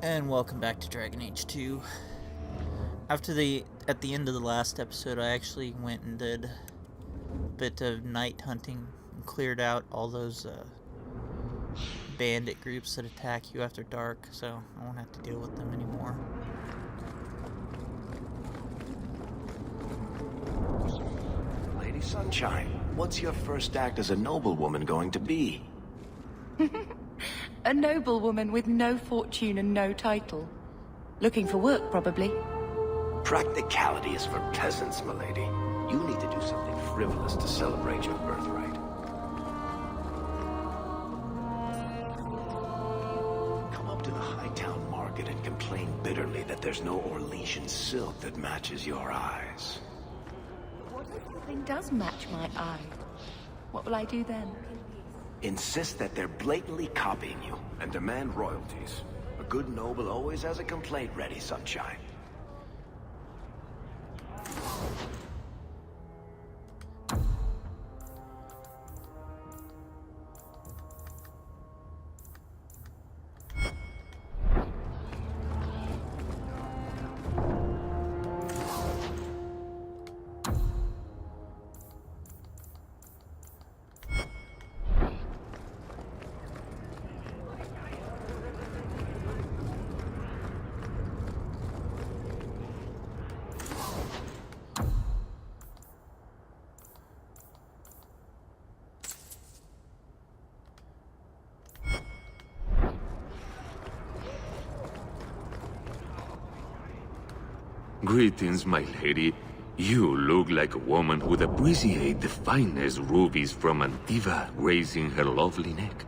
And welcome back to Dragon Age 2. At the end of the last episode, I actually went and did a bit of night hunting and cleared out all those bandit groups that attack you after dark, so I won't have to deal with them anymore. Lady Sunshine, what's your first act as a noblewoman going to be? A noblewoman with no fortune and no title. Looking for work, probably. Practicality is for peasants, milady. You need to do something frivolous to celebrate your birthright. Come up to the Hightown Market and complain bitterly that there's no Orlesian silk that matches your eyes. What if something does match my eye? What will I do then? Insist that they're blatantly copying you, and demand royalties. A good noble always has a complaint ready, Sunshine. Greetings, my lady. You look like a woman who'd appreciate the finest rubies from Antiva raising her lovely neck.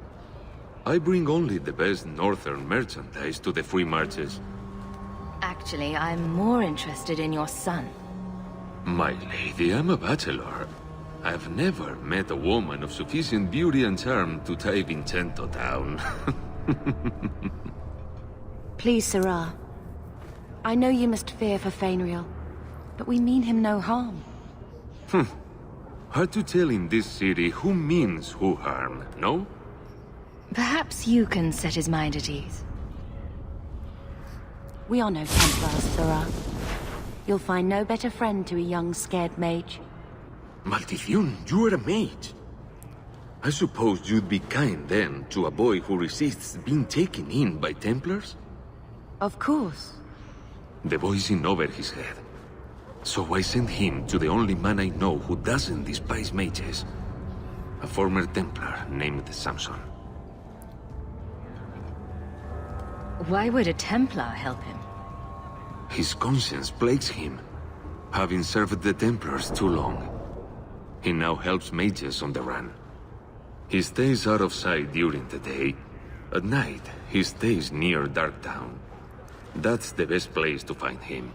I bring only the best northern merchandise to the free marches. Actually, I'm more interested in your son. My lady, I'm a bachelor. I've never met a woman of sufficient beauty and charm to tie Vincento down. Please, Sarah. I know you must fear for Fainriel, but we mean him no harm. Hard to tell in this city who means who harm, no? Perhaps you can set his mind at ease. We are no Templars, Sarah. You'll find no better friend to a young, scared mage. Maldición, you are a mage. I suppose you'd be kind then to a boy who resists being taken in by Templars? Of course. The boy's in over his head. So I sent him to the only man I know who doesn't despise mages. A former Templar named Samson. Why would a Templar help him? His conscience plagues him, having served the Templars too long. He now helps mages on the run. He stays out of sight during the day. At night, he stays near Darktown. That's the best place to find him.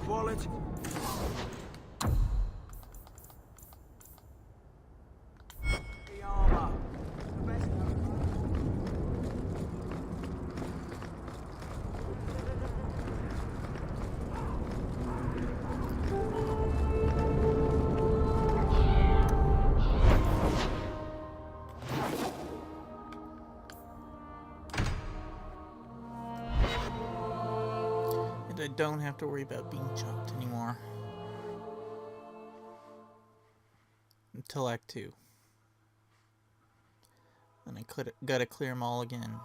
Wallet. The armor. I don't have to worry about being jumped anymore. Until Act 2. Then I gotta clear them all again.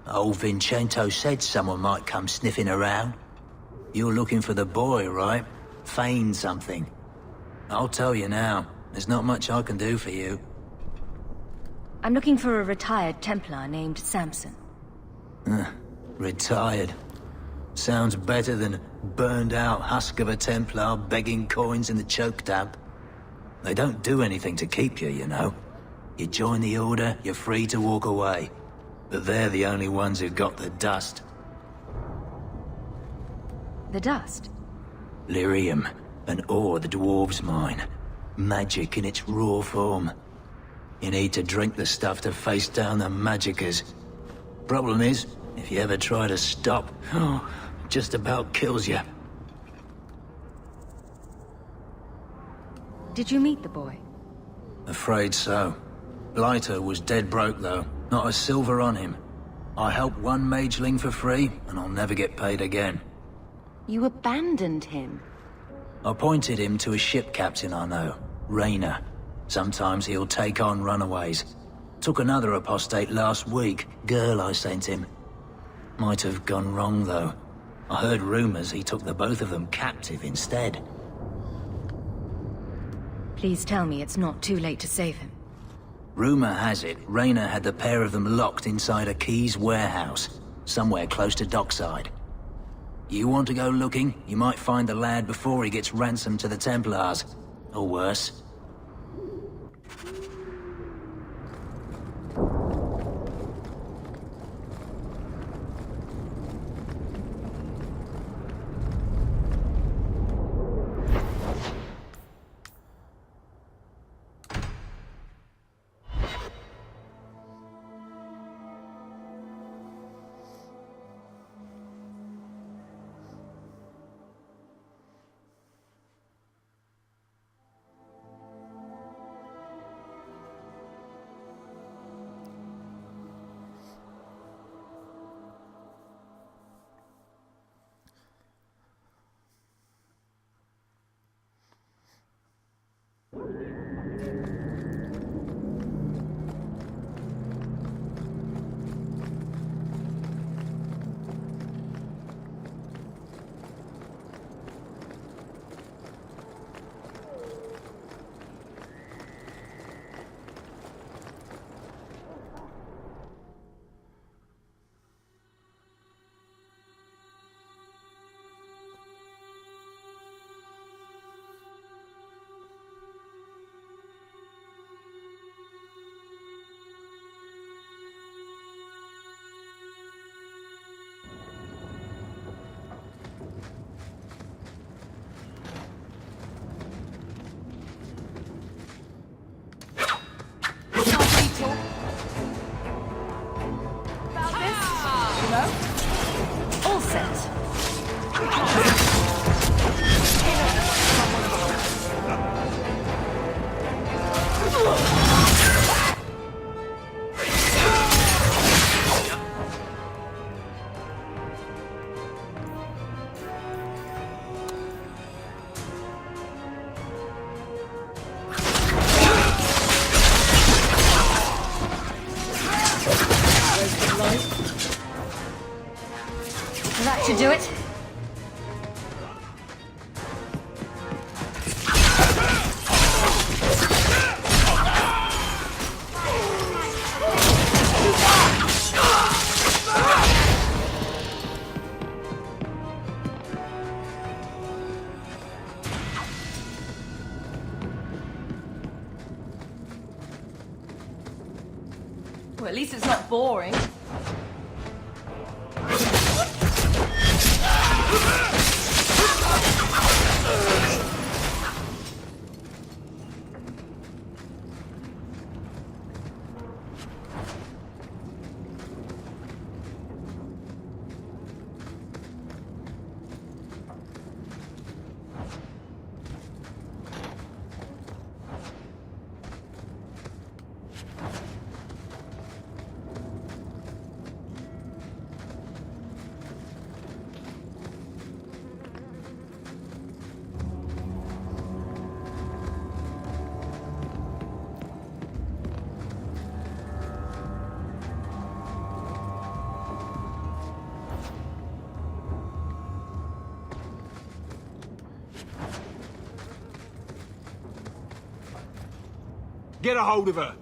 Old Vincento said someone might come sniffing around. You're looking for the boy, right? Feign something. I'll tell you now, there's not much I can do for you. I'm looking for a retired Templar named Samson. Retired. Sounds better than burned out husk of a Templar begging coins in the choke damp. They don't do anything to keep you, you know. You join the Order, you're free to walk away. But they're the only ones who've got the dust. The dust? Lyrium, an ore the dwarves mine. Magic in its raw form. You need to drink the stuff to face down the magicers. Problem is, if you ever try to stop, just about kills you. Did you meet the boy? Afraid so. Blighter was dead broke though, not a silver on him. I helped one mageling for free, and I'll never get paid again. You abandoned him? I pointed him to a ship captain I know, Rayner. Sometimes he'll take on runaways. Took another apostate last week, girl I sent him. Might have gone wrong though. I heard rumors he took the both of them captive instead. Please tell me it's not too late to save him. Rumor has it, Rayner had the pair of them locked inside a Keys warehouse, somewhere close to dockside. You want to go looking, you might find the lad before he gets ransomed to the Templars. Or worse. All set. That should do it. Well, at least it's not boring. Get a hold of her.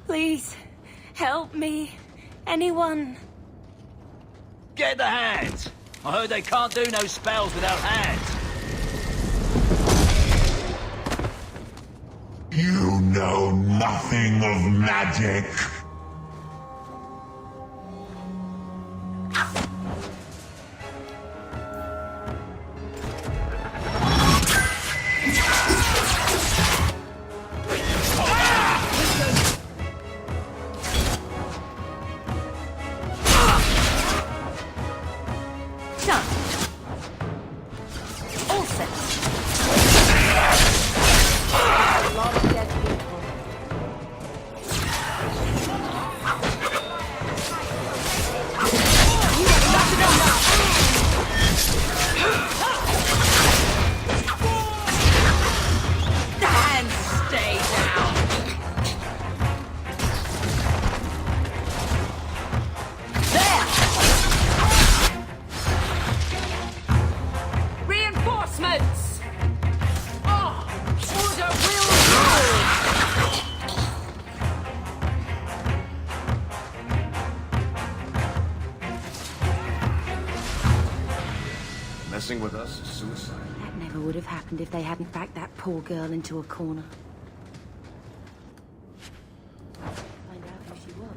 Please, help me. Anyone. Get the hands! I heard they can't do no spells without hands. You know nothing of magic. Done. All set. A lot of dead people. You have nothing enough. The hands stay down. There! Reinforcements! Oh, order will rule! Messing with us is suicide. That never would have happened if they hadn't backed that poor girl into a corner. Find out who she was.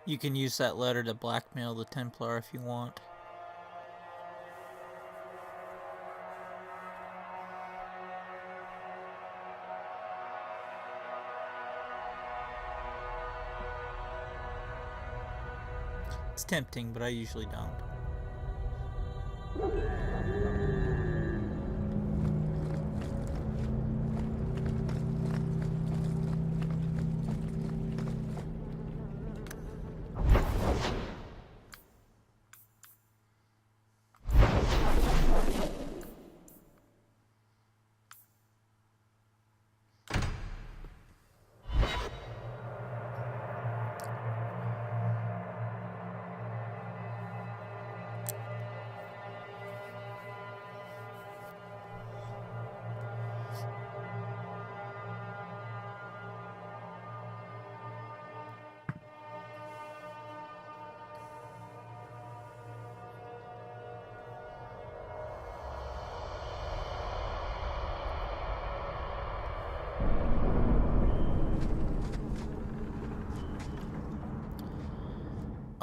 You can use that letter to blackmail the Templar if you want. It's tempting, but I usually don't.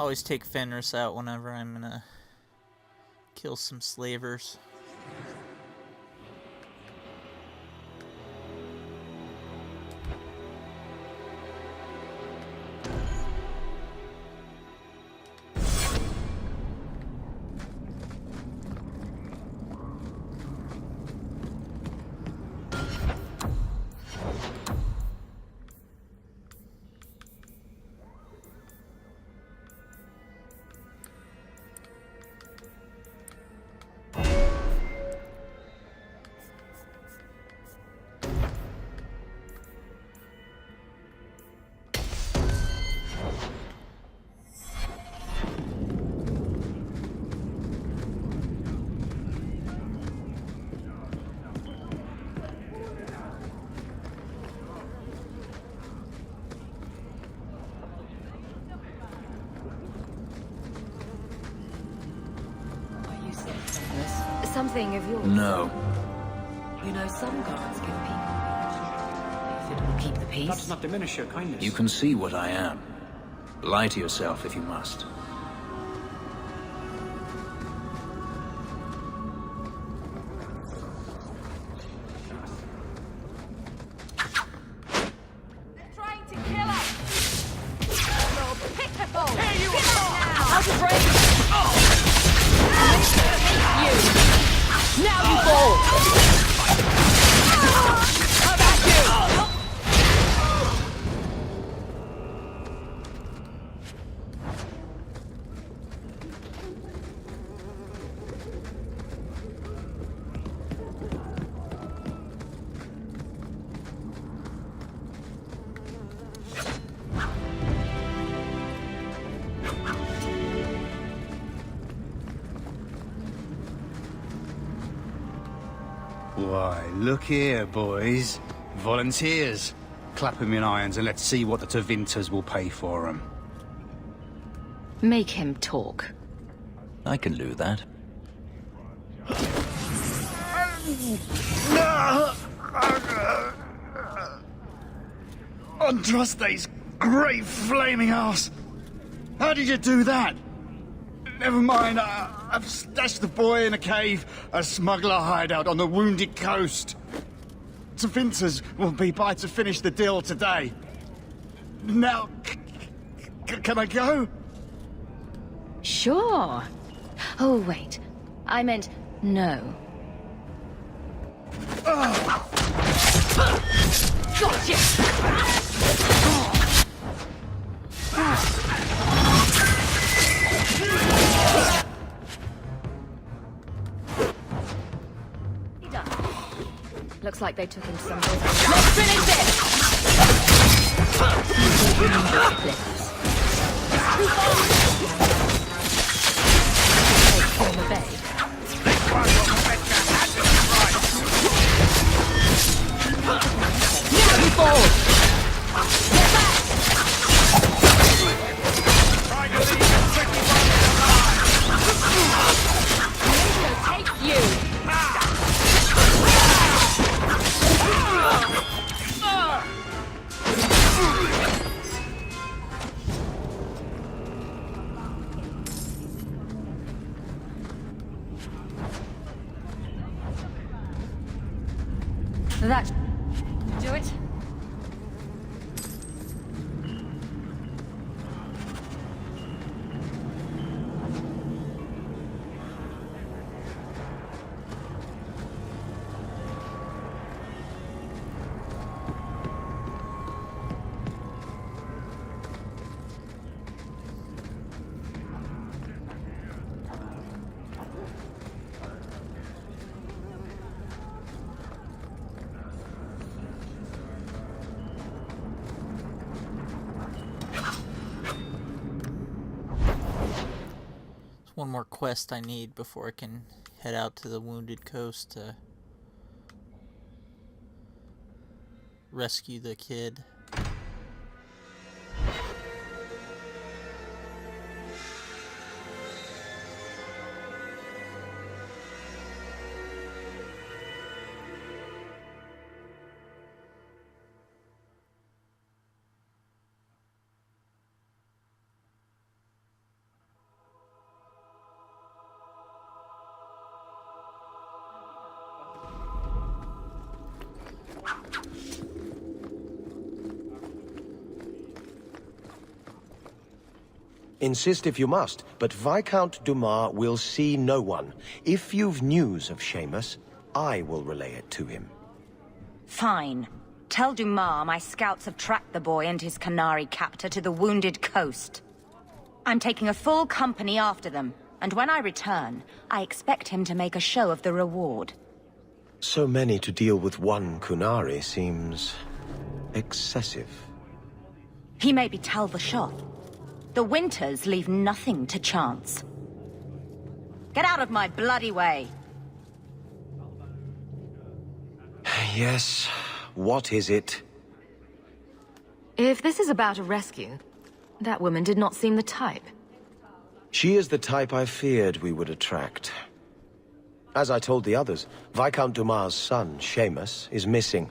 Always take Fenris out whenever I'm gonna kill some slavers. something of yours? No. You know, some guards give people if it will keep the peace. That does not diminish your kindness. You can see what I am. Lie to yourself if you must. They're trying to kill us! You're pitiful! Here you are! Out of range! You! Now you fall! How about you? Why, look here, boys. Volunteers. Clap 'em in irons and let's see what the Tevinters will pay for 'em. Make him talk. I can do that. Andraste's great flaming ass! How did you do that? Never mind, I've stashed the boy in a cave, a smuggler hideout on the Wounded Coast. Tevinters will be by to finish the deal today. Now, can I go? Sure. Oh, wait. I meant no. Gotcha! Looks like they took him somewhere. Let's finish this! It's too far! Take form of aid. Now you fall! Get back! Take you! That do it. One more quest I need before I can head out to the Wounded Coast to rescue the kid. Insist if you must, but Viscount Dumas will see no one. If you've news of Seamus, I will relay it to him. Fine. Tell Dumas my scouts have tracked the boy and his Canary captor to the Wounded Coast. I'm taking a full company after them, and when I return, I expect him to make a show of the reward. So many to deal with one Kunari seems excessive. He may be Talbashov. The Winters leave nothing to chance. Get out of my bloody way! Yes, what is it? If this is about a rescue, that woman did not seem the type. She is the type I feared we would attract. As I told the others, Viscount Dumas' son, Seamus, is missing.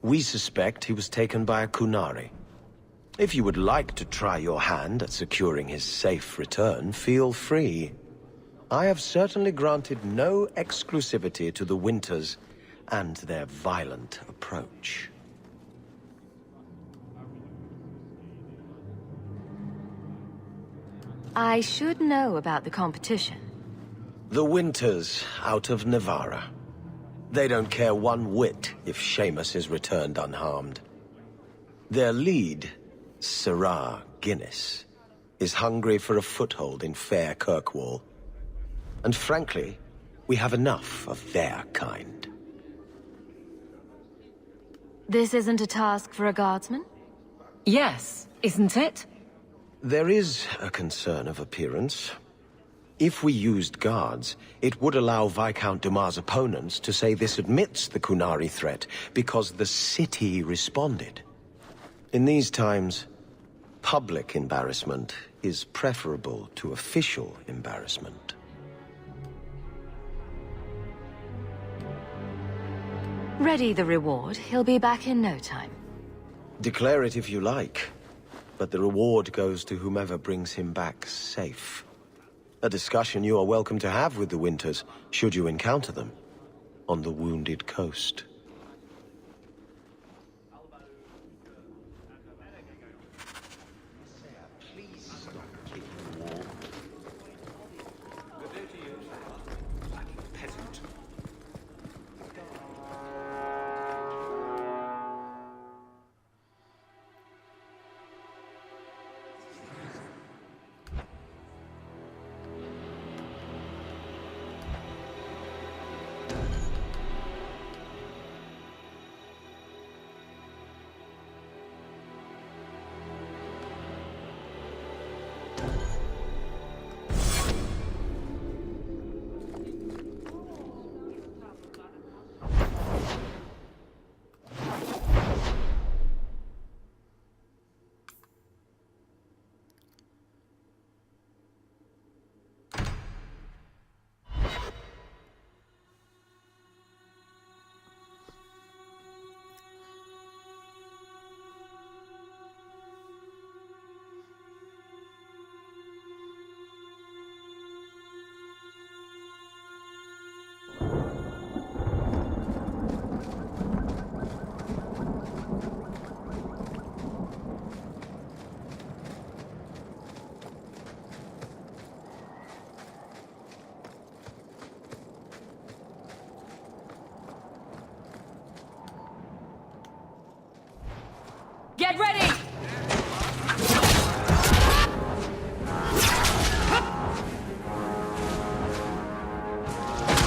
We suspect he was taken by a Kunari. If you would like to try your hand at securing his safe return, feel free. I have certainly granted no exclusivity to the Winters and their violent approach. I should know about the competition. The Winters out of Navarra. They don't care one whit if Seamus is returned unharmed. Their lead, Sirrah Guinness, is hungry for a foothold in fair Kirkwall. And frankly, we have enough of their kind. This isn't a task for a guardsman? Yes, isn't it? There is a concern of appearance. If we used guards, it would allow Viscount Dumas' opponents to say this admits the Kunari threat because the city responded. In these times, public embarrassment is preferable to official embarrassment. Ready the reward. He'll be back in no time. Declare it if you like, but the reward goes to whomever brings him back safe. A discussion you are welcome to have with the Winters, should you encounter them, on the Wounded Coast. Get ready!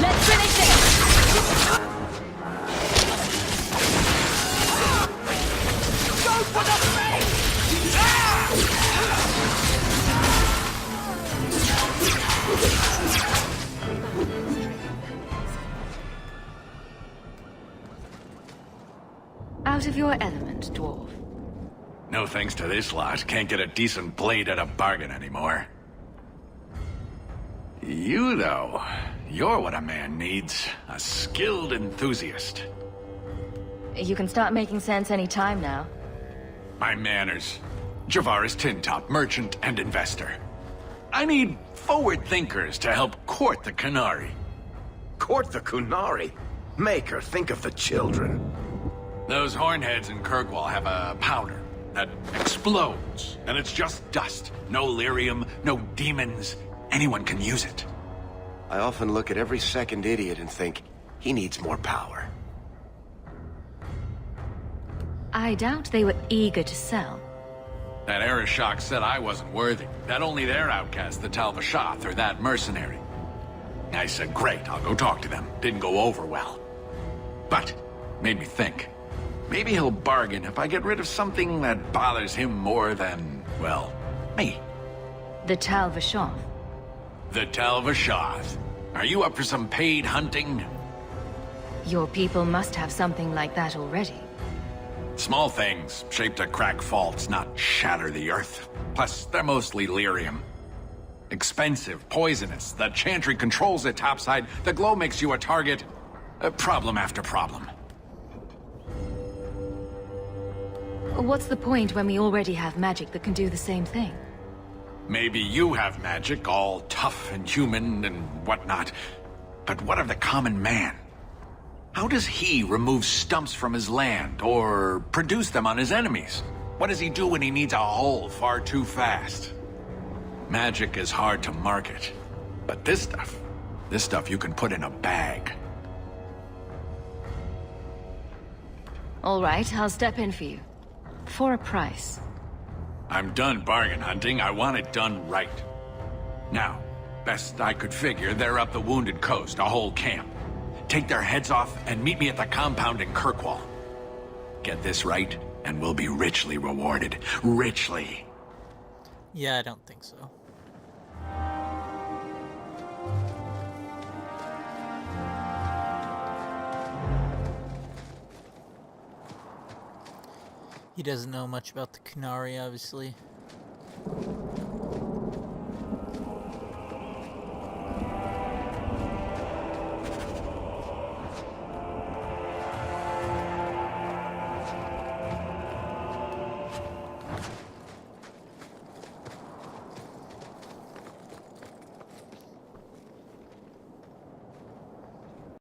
Let's finish it! Go for the face! Out of your element, dwarf. No thanks to this lot, can't get a decent blade at a bargain anymore. You, though, you're what a man needs. A skilled enthusiast. You can start making sense any time now. My manners. Javaris Tintop, merchant and investor. I need forward thinkers to help court the Kunari. Court the Kunari? Make her think of the children. Those hornheads in Kirkwall have a powder that explodes, and it's just dust. No lyrium, no demons. Anyone can use it. I often look at every second idiot and think, he needs more power. I doubt they were eager to sell. That Arishok said I wasn't worthy. That only their outcast, the Talvashath, or that mercenary. I said, great, I'll go talk to them. Didn't go over well. But, made me think. Maybe he'll bargain if I get rid of something that bothers him more than, well, me. The Talvashath. The Talvashath. Are you up for some paid hunting? Your people must have something like that already. Small things, shaped to crack faults, not shatter the earth. Plus, they're mostly lyrium. Expensive, poisonous. The Chantry controls it topside. The glow makes you a target. Problem after problem. What's the point when we already have magic that can do the same thing? Maybe you have magic, all tough and human and whatnot. But what of the common man? How does he remove stumps from his land, or produce them on his enemies? What does he do when he needs a hole far too fast? Magic is hard to market. But this stuff you can put in a bag. All right, I'll step in for you. For a price. I'm done bargain hunting. I want it done right. Now, best I could figure, they're up the Wounded Coast, a whole camp. Take their heads off and meet me at the compound in Kirkwall. Get this right, and we'll be richly rewarded. Richly. Yeah, I don't think so. He doesn't know much about the Kunari, obviously.